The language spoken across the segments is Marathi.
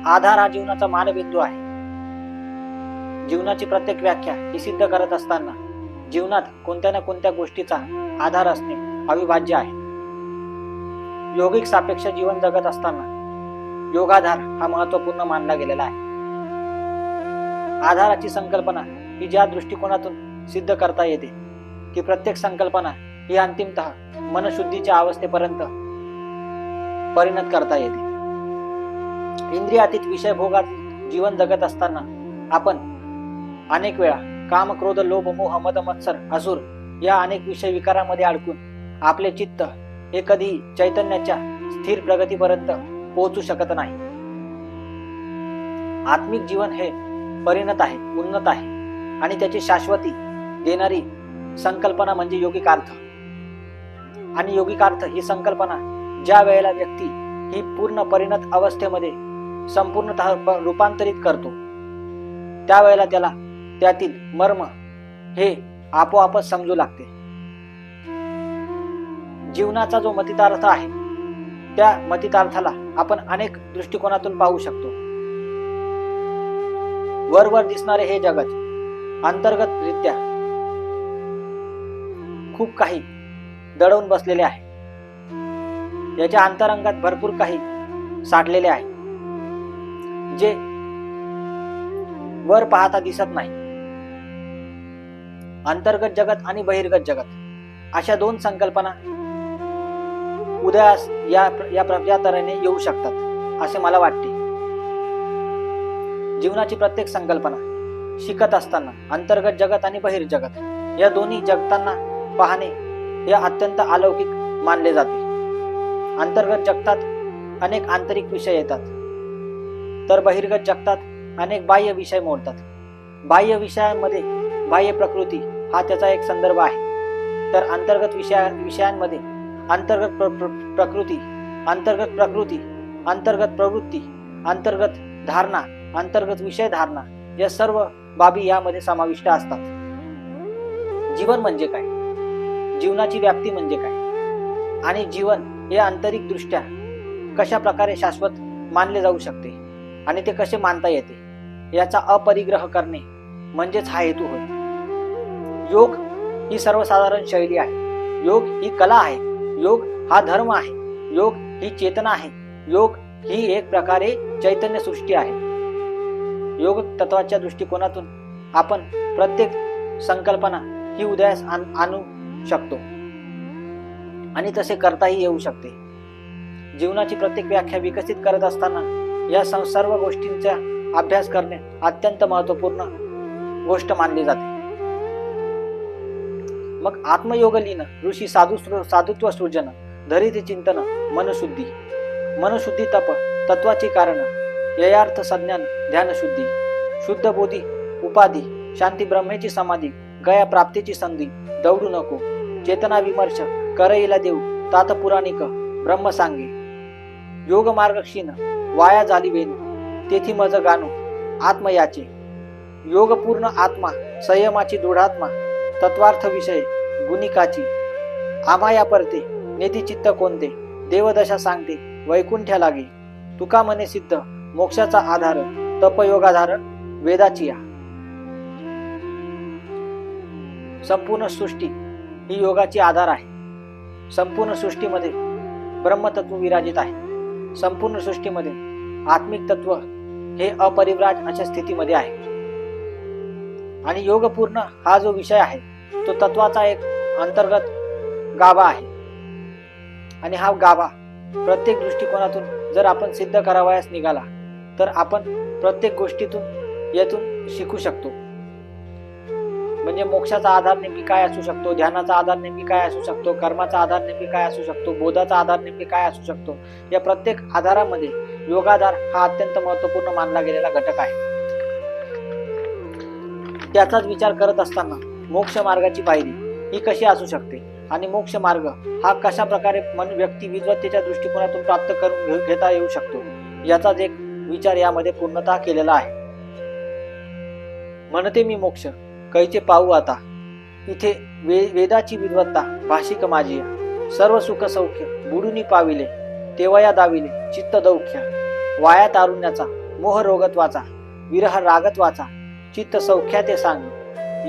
आधार हा जीवनाचा मानबिंदू आहे. जीवनाची प्रत्येक व्याख्या ही सिद्ध करत असताना जीवनात कोणत्या ना कोणत्या गोष्टीचा आधार असणे अविभाज्य आहे. योगिक सापेक्ष जीवन जगत असताना योगाधार हा महत्वपूर्ण मानला गेलेला आहे. आधाराची संकल्पना ही ज्या दृष्टिकोनातून सिद्ध करता येते की प्रत्येक संकल्पना ही अंतिमतः मनशुद्धीच्या अवस्थेपर्यंत परिणत करता येते. इंद्रियातीत विषय भोगात जीवन जगत असताना आपण अनेक वेळा काम, क्रोध, लोभ, मोह, मद, मत्सर, असुर या अनेक विषय विकारामध्ये अडकून आपले चित्त हे कधी चैतन्याच्या स्थिर प्रगतीपर्यंत पोहोचू शकत नाही. आत्मिक जीवन हे परिणत आहे, उन्नत आहे आणि त्याची शाश्वती देणारी संकल्पना म्हणजे योगिकार्थ. आणि योगिकार्थ ही संकल्पना ज्या वेळेला व्यक्ती ही पूर्ण परिणत अवस्थेमध्ये संपूर्णतः रूपांतरित करतो त्यावेळेला त्याला त्यातील मर्म हे आपोआपच समजू लागते. जीवनाचा जो मतितार्थ आहे त्या मतितार्थाला आपण अनेक दृष्टिकोनातून पाहू शकतो. वरवर दिसणारे हे जगत अंतर्गतरित्या खूप काही दडवून बसलेले आहे. याच्या अंतरंगात भरपूर काही साठलेले आहे जे वर पाहता दिसत नाही. अंतर्गत जगत आणि बहिर्गत जगत अशा दोन संकल्पना उदयास या तऱ्हेने येऊ शकतात असे मला वाटते. जीवनाची प्रत्येक संकल्पना शिकत असताना अंतर्गत जगत आणि बहिर्जगत या दोन्ही जगतांना पाहणे हे अत्यंत अलौकिक मानले जाते. अंतर्गत जगतात अनेक आंतरिक विषय येतात तर बहिर्गत जगतात अनेक बाह्य विषय मोडतात. बाह्य विषयांमध्ये बाह्य प्रकृती हा त्याचा एक संदर्भ आहे, तर अंतर्गत विषयांमध्ये अंतर्गत प्रकृती, अंतर्गत प्रवृत्ती, अंतर्गत धारणा, अंतर्गत विषय धारणा या सर्व बाबी यामध्ये समाविष्ट असतात. जीवन म्हणजे काय, जीवनाची व्याप्ती म्हणजे काय आणि जीवन हे आंतरिक दृष्ट्या कशा प्रकारे शाश्वत मानले जाऊ शकते आणि ते कसे मानता येते याचा अपरिग्रह करणे म्हणजेच हा हेतू होय. योग ही सर्वसाधारण शैली आहे, योग ही कला आहे, योग हा धर्म आहे, योग ही चेतना आहे, योग ही एक प्रकारे चैतन्य सृष्टी आहे. योग तत्वाच्या दृष्टिकोनातून आपण प्रत्येक संकल्पना ही उदयास आणू शकतो आणि तसे करताही येऊ शकते. जीवनाची प्रत्येक व्याख्या विकसित करत असताना या सर्व गोष्टींचा अभ्यास करणे अत्यंत महत्वपूर्ण गोष्ट मानली जाते. मग आत्मयोग ऋषी साधुत्व सृजन धरिती चिंतन मनशुद्धी तप तत्वाची कारण ययार्थ संज्ञान ध्यानशुद्धी शुद्ध बोधी उपाधी शांती ब्रह्मेची समाधी गया प्राप्तीची संधी दौडू नको चेतना विमर्श करईला देऊ तात पुराणिक ब्रह्म सांगे योग मार्ग क्षीण वाया झाली वेणू तेथी मज गाणू आत्मयाचे योगपूर्ण आत्मा संयमाची दृढात्मा तत्वार्थ विषय गुणिकाची आमाया परते नेती चित्त कोणते देवदशा सांगते वैकुंठ्या लागे तुका मने सिद्ध मोक्षाचा आधार तपयोगाधार वेदाची या. संपूर्ण सृष्टी ही योगाची आधार आहे. संपूर्ण सृष्टीमध्ये ब्रह्मतत्व विराजित आहे. संपूर्ण सृष्टीमध्ये आत्मिक तत्व हे अपरिव्राज अशा स्थितीमध्ये आहे आणि योगपूर्ण हा जो विषय आहे तो तत्वाचा एक अंतर्गत गाभा आहे आणि हा गाभा प्रत्येक दृष्टिकोनातून जर आपण सिद्ध करावयास निघाला तर आपण प्रत्येक गोष्टीतून यातून शिकू शकतो. म्हणजे मोक्षाचा आधार नेमकी काय असू शकतो, ध्यानाचा आधार नेमकी काय असू शकतो, कर्माचा आधार नेमकी काय असू शकतो, बोधाचा आधार नेमकी काय असू शकतो, या प्रत्येक आधारामध्ये योगाधार हा अत्यंत महत्वपूर्ण मानला गेलेला घटक आहे. त्याचाच विचार करत असताना मोक्ष मार्गाची पायरी ही कशी असू शकते आणि मोक्ष मार्ग हा कशा प्रकारे व्यक्ती विद्वत्तेच्या दृष्टिकोनातून प्राप्त करून घेता येऊ शकतो याचाच एक विचार यामध्ये पूर्णतः केलेला आहे. म्हणते मी मोक्ष कैचे पाहू आता इथे वेदाची विद्वत्ता भाषिक माझी सर्व सुख सौख्य बुडूनी पाविले तेवया दाविले चित्त दौख्य वाया तारुण्याचा मोह रोगत्वाचा, विरह रागत्वाचा, चित्त सौख्या ते सांग.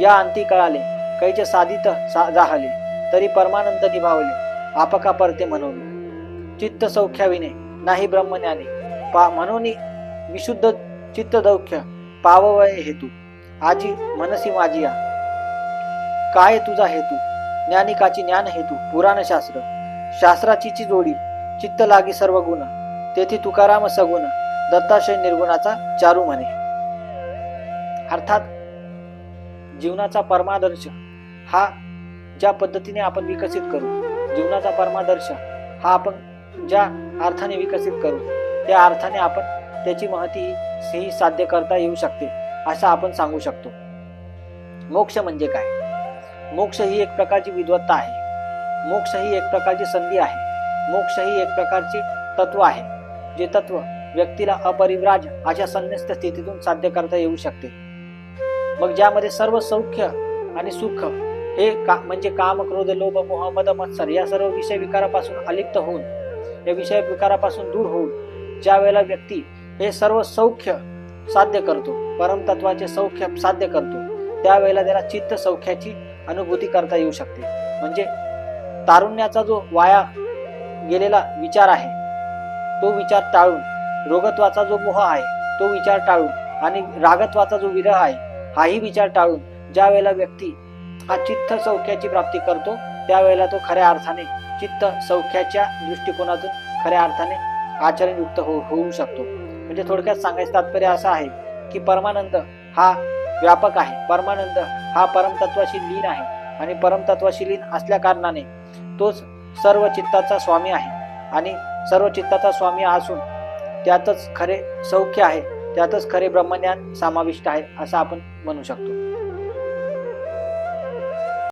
या अंती कळाले, कैचे साधित जाहले, तरी परमानंद निभावले, आपका परते म्हणून. चित्त सौख्याविने नाही ब्रह्मज्ञाने, म्हणून विशुद्ध चित्त दौख्य पाववय हेतू. आजी मनसी माझिया, काय तुझा हेतू, ज्ञानिकाची ज्ञान हेतू पुराण शास्त्र. शास्त्राची जोडी, चित्त लागी सर्व गुण, तेथे तुकाराम सगुण, दत्ताशय निर्गुणाचा चारू म्हणे. अर्थात जीवनाचा परमादर्श हा ज्या पद्धतीने आपण विकसित करू, जीवनाचा परमादर्श हा आपण ज्या अर्थाने विकसित करू, त्या अर्थाने आपण त्याची महती ही साध्य करता येऊ शकते असं आपण सांगू शकतो. मोक्ष म्हणजे काय? मोक्ष ही एक प्रकारची विद्वत्ता आहे. मोक्ष ही एक प्रकारची संधी आहे. मोक्ष ही एक प्रकारचे तत्व आहे, जे तत्व व्यक्तीला अपरिव्राज अशा संन्यस्त स्थितीतून साध्य करता येऊ शकते. मग ज्यामध्ये सर्व सौख्य आणि सुख हे म्हणजे काम, क्रोध, लोभ, मोह, मद, मत्सर या सर्व विषय विकारापासून अलिप्त होऊन, या विषय विकारापासून दूर होऊन ज्या वेळेला व्यक्ती हे सर्व सौख्य साध्य करतो, परमतत्वाचे सौख्य साध्य करतो, त्यावेळेला त्याला चित्त सौख्याची अनुभूती करता येऊ शकते. म्हणजे तारुण्याचा जो वाया गेलेला विचार आहे तो विचार टाळून, रोगत्वाचा जो मोह आहे तो विचार टाळून, आणि रागत्वाचा जो विरह आहे हाही विचार टाळून ज्या वेळेला व्यक्ती हा चित्त सौख्याची प्राप्ती करतो, त्यावेळेला तो खऱ्या अर्थाने चित्त सौख्याच्या दृष्टिकोनातून खऱ्या अर्थाने आचरणयुक्त होऊ शकतो. म्हणजे थोडक्यात सांगायचं तात्पर्य असं आहे की परमानंद हा व्यापक आहे, परमानंद हा परमतत्वाशी लीन आहे, आणि परमतत्वाशी लीन असल्या कारणाने तोच सर्व चित्ताचा स्वामी आहे, आणि सर्व चित्ताचा स्वामी असून त्यातच खरे सौख्य आहे, त्यातच खरे ब्रह्मज्ञान समाविष्ट आहे असं आपण म्हणू शकतो.